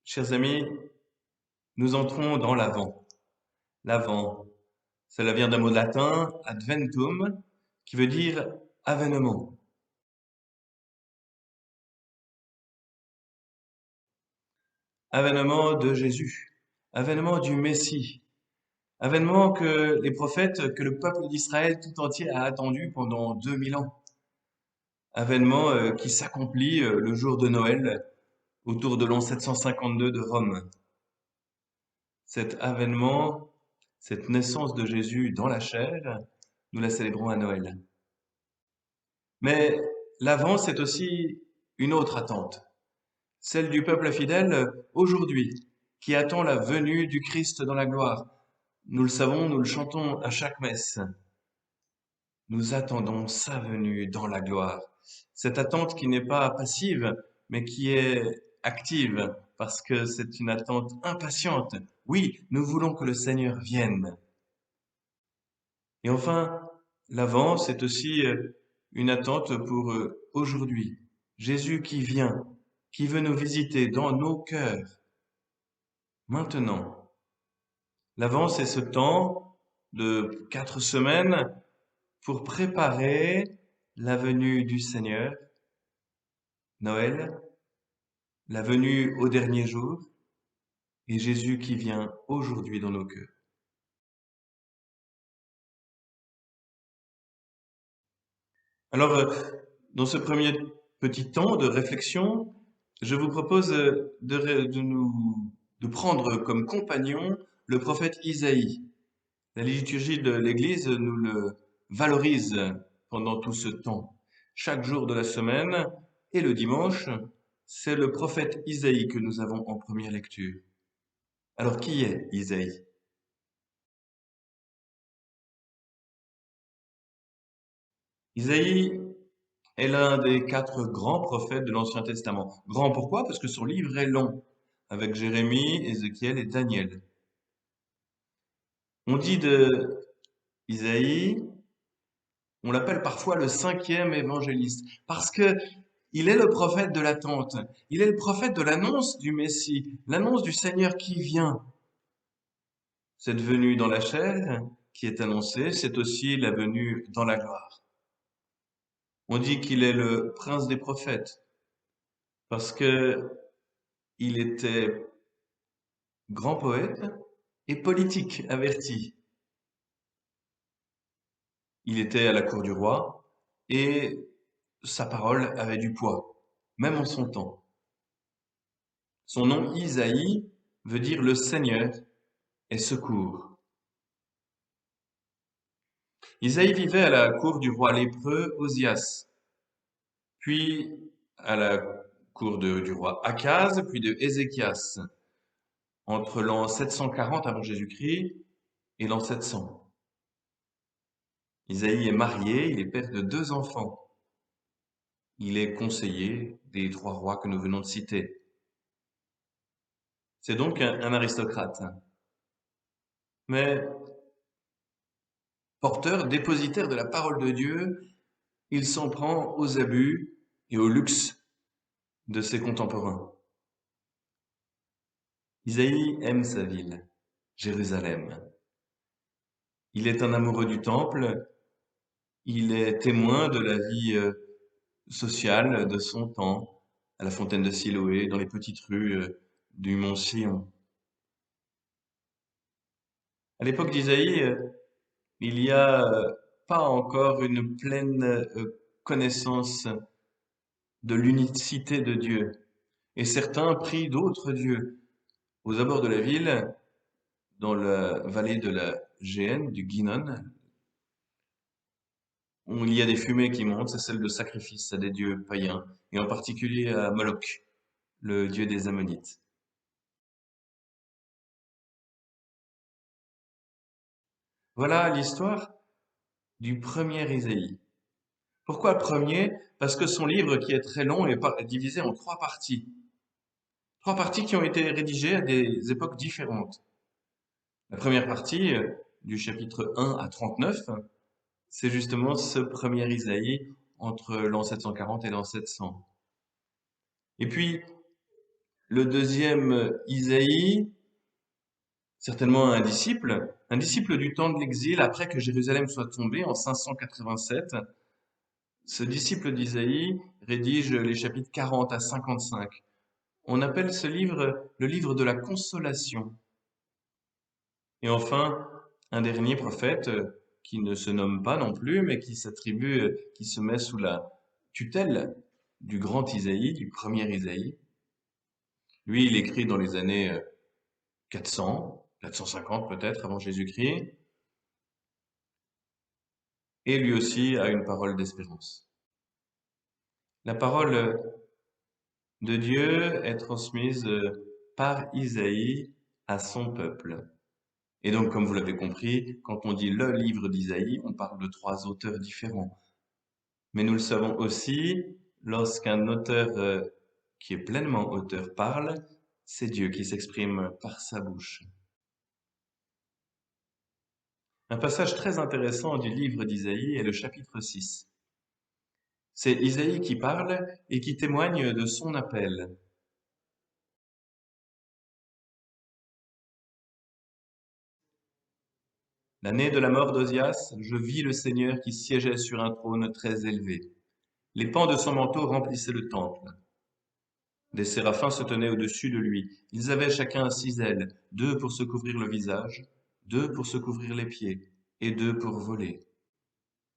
Chers amis, nous entrons dans l'Avent. L'Avent, cela vient d'un mot latin, adventum, qui veut dire avènement. Avènement de Jésus, avènement du Messie, avènement que les prophètes, que le peuple d'Israël tout entier a attendu pendant 2000 ans. Avènement qui s'accomplit le jour de Noël, autour de l'an 752 de Rome. Cet avènement, cette naissance de Jésus dans la chair, nous la célébrons à Noël. Mais l'Avent, c'est aussi une autre attente, celle du peuple fidèle aujourd'hui, qui attend la venue du Christ dans la gloire. Nous le savons, nous le chantons à chaque messe. Nous attendons sa venue dans la gloire. Cette attente qui n'est pas passive, mais qui est active, parce que c'est une attente impatiente. Oui, nous voulons que le Seigneur vienne. Et enfin, l'Avent, c'est aussi une attente pour aujourd'hui. Jésus qui vient, qui veut nous visiter dans nos cœurs. Maintenant, l'Avent, c'est ce temps de 4 semaines pour préparer la venue du Seigneur, Noël, la venue au dernier jour, et Jésus qui vient aujourd'hui dans nos cœurs. Alors, dans ce premier petit temps de réflexion, je vous propose de prendre comme compagnon le prophète Isaïe. La liturgie de l'Église nous le valorise pendant tout ce temps. Chaque jour de la semaine et le dimanche, c'est le prophète Isaïe que nous avons en première lecture. Alors, qui est Isaïe? Isaïe est l'un des 4 grands prophètes de l'Ancien Testament. Grand pourquoi? Parce que son livre est long, avec Jérémie, Ézéchiel et Daniel. On dit de Isaïe, on l'appelle parfois le 5e évangéliste, parce que il est le prophète de l'attente, il est le prophète de l'annonce du Messie, l'annonce du Seigneur qui vient. Cette venue dans la chair qui est annoncée, c'est aussi la venue dans la gloire. On dit qu'il est le prince des prophètes, parce que il était grand poète et politique averti. Il était à la cour du roi et sa parole avait du poids, même en son temps. Son nom Isaïe veut dire le Seigneur est secours. Isaïe vivait à la cour du roi lépreux Osias, puis à la cour du roi Akaz, puis de Ézéchias, entre l'an 740 avant Jésus-Christ et l'an 700. Isaïe est marié, il est père de 2 enfants. Il est conseiller des 3 rois que nous venons de citer. C'est donc un aristocrate. Mais porteur, dépositaire de la parole de Dieu, il s'en prend aux abus et au luxe de ses contemporains. Isaïe aime sa ville, Jérusalem. Il est un amoureux du temple, il est témoin de la vie sociale de son temps, à la fontaine de Siloé, dans les petites rues du mont Sion. À l'époque d'Isaïe, il n'y a pas encore une pleine connaissance de l'unicité de Dieu. Et certains prient d'autres dieux. Aux abords de la ville, dans la vallée de la Géhenne, du Guinon, il y a des fumées qui montent, c'est celle de sacrifice à des dieux païens, et en particulier à Moloch, le dieu des Ammonites. Voilà l'histoire du premier Isaïe. Pourquoi premier? Parce que son livre, qui est très long, est divisé en 3 parties. 3 parties qui ont été rédigées à des époques différentes. La première partie, du chapitre 1 à 39, c'est justement ce premier Isaïe entre l'an 740 et l'an 700. Et puis, le deuxième Isaïe, certainement un disciple du temps de l'exil, après que Jérusalem soit tombée en 587, ce disciple d'Isaïe rédige les chapitres 40 à 55. On appelle ce livre le livre de la consolation. Et enfin, un dernier prophète qui ne se nomme pas non plus, mais qui s'attribue, qui se met sous la tutelle du grand Isaïe, du premier Isaïe. Lui, il écrit dans les années 400, 450 peut-être avant Jésus-Christ, et lui aussi a une parole d'espérance. La parole de Dieu est transmise par Isaïe à son peuple. Et donc, comme vous l'avez compris, quand on dit le livre d'Isaïe, on parle de 3 auteurs différents. Mais nous le savons aussi, lorsqu'un auteur qui est pleinement auteur parle, c'est Dieu qui s'exprime par sa bouche. Un passage très intéressant du livre d'Isaïe est le chapitre 6. C'est Isaïe qui parle et qui témoigne de son appel. L'année de la mort d'Ozias, je vis le Seigneur qui siégeait sur un trône très élevé. Les pans de son manteau remplissaient le temple. Des séraphins se tenaient au-dessus de lui. Ils avaient chacun 6 ailes, 2 pour se couvrir le visage, 2 pour se couvrir les pieds, et 2 pour voler.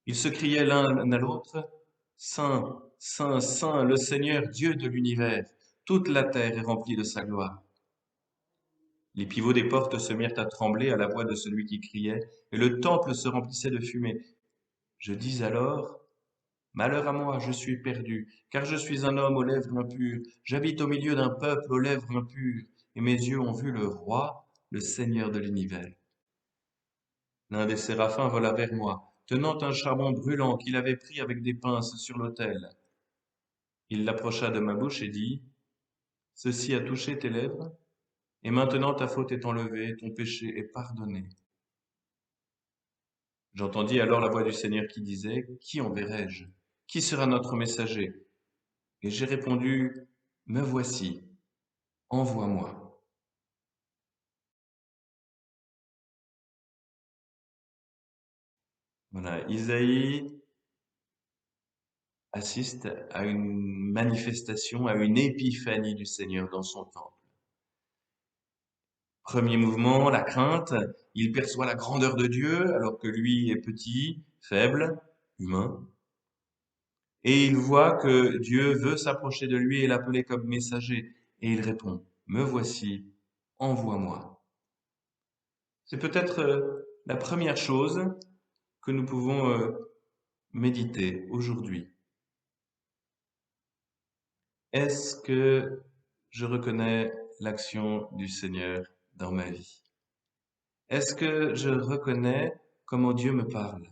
Ils se criaient l'un à l'autre, Saint, Saint, Saint, le Seigneur Dieu de l'univers, toute la terre est remplie de sa gloire. Les pivots des portes se mirent à trembler à la voix de celui qui criait, et le temple se remplissait de fumée. Je dis alors, malheur à moi, je suis perdu, car je suis un homme aux lèvres impures, j'habite au milieu d'un peuple aux lèvres impures, et mes yeux ont vu le roi, le Seigneur de l'univers. L'un des séraphins vola vers moi, tenant un charbon brûlant qu'il avait pris avec des pinces sur l'autel. Il l'approcha de ma bouche et dit, ceci a touché tes lèvres, et maintenant ta faute est enlevée, ton péché est pardonné. J'entendis alors la voix du Seigneur qui disait, qui enverrai-je? Qui sera notre messager? Et j'ai répondu, me voici, envoie-moi. Voilà, Isaïe assiste à une manifestation, à une épiphanie du Seigneur dans son temple. Premier mouvement, la crainte. Il perçoit la grandeur de Dieu alors que lui est petit, faible, humain. Et il voit que Dieu veut s'approcher de lui et l'appeler comme messager. Et il répond, me voici, envoie-moi. C'est peut-être la première chose que nous pouvons méditer aujourd'hui. Est-ce que je reconnais l'action du Seigneur dans ma vie? Est-ce que je reconnais comment Dieu me parle?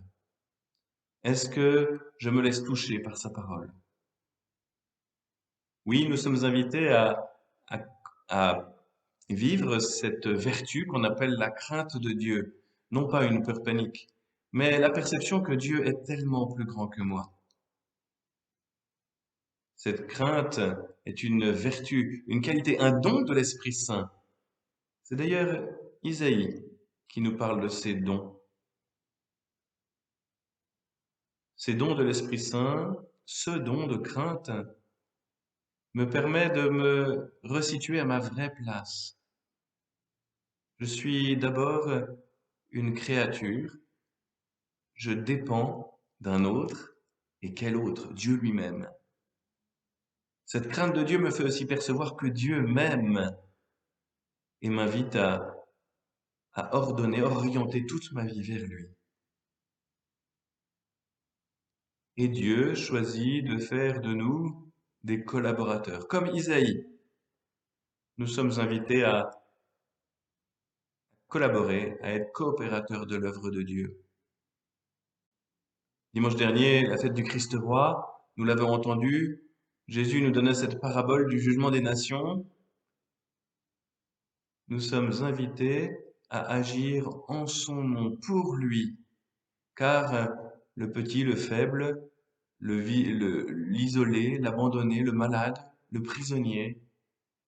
Est-ce que je me laisse toucher par sa parole? Oui, nous sommes invités à, à vivre cette vertu qu'on appelle la crainte de Dieu. Non pas une peur panique, mais la perception que Dieu est tellement plus grand que moi. Cette crainte est une vertu, une qualité, un don de l'Esprit Saint. C'est d'ailleurs Isaïe qui nous parle de ces dons. Ces dons de l'Esprit Saint, ce don de crainte, me permet de me resituer à ma vraie place. Je suis d'abord une créature, je dépends d'un autre, et quel autre? Dieu lui-même. Cette crainte de Dieu me fait aussi percevoir que Dieu m'aime et m'invite à ordonner, orienter toute ma vie vers lui. Et Dieu choisit de faire de nous des collaborateurs. Comme Isaïe, nous sommes invités à collaborer, à être coopérateurs de l'œuvre de Dieu. Dimanche dernier, la fête du Christ roi, nous l'avons entendu, Jésus nous donnait cette parabole du jugement des nations. Nous sommes invités à agir en son nom pour lui, car le petit, le faible, l'isolé, l'abandonné, le malade, le prisonnier,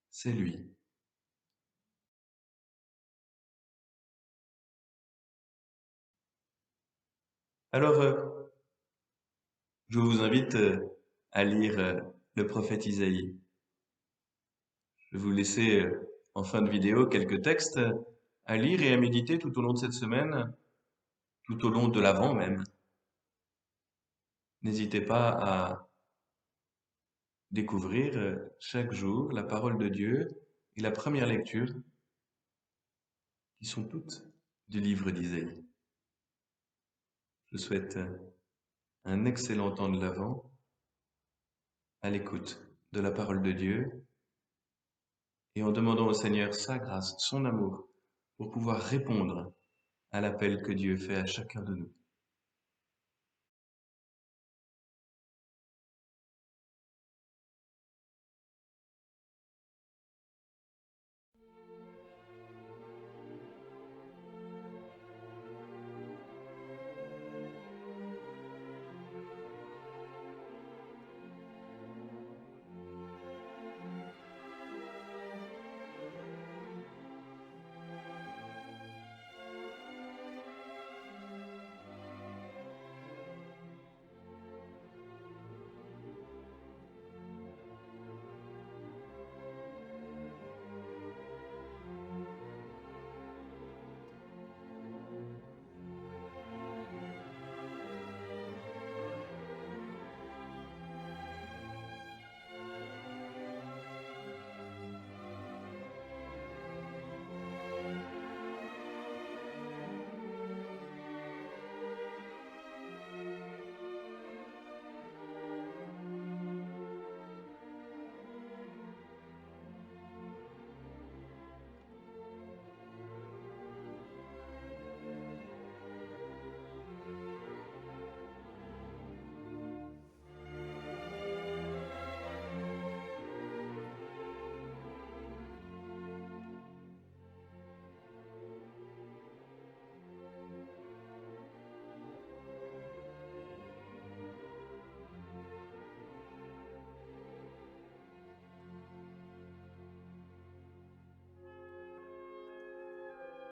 c'est lui. Alors, je vous invite à lire le prophète Isaïe. Je vais vous laisser en fin de vidéo quelques textes à lire et à méditer tout au long de cette semaine, tout au long de l'Avent même. N'hésitez pas à découvrir chaque jour la parole de Dieu et la première lecture, qui sont toutes du livre d'Isaïe. Je souhaite un excellent temps de l'Avent à l'écoute de la parole de Dieu et en demandant au Seigneur sa grâce, son amour, pour pouvoir répondre à l'appel que Dieu fait à chacun de nous.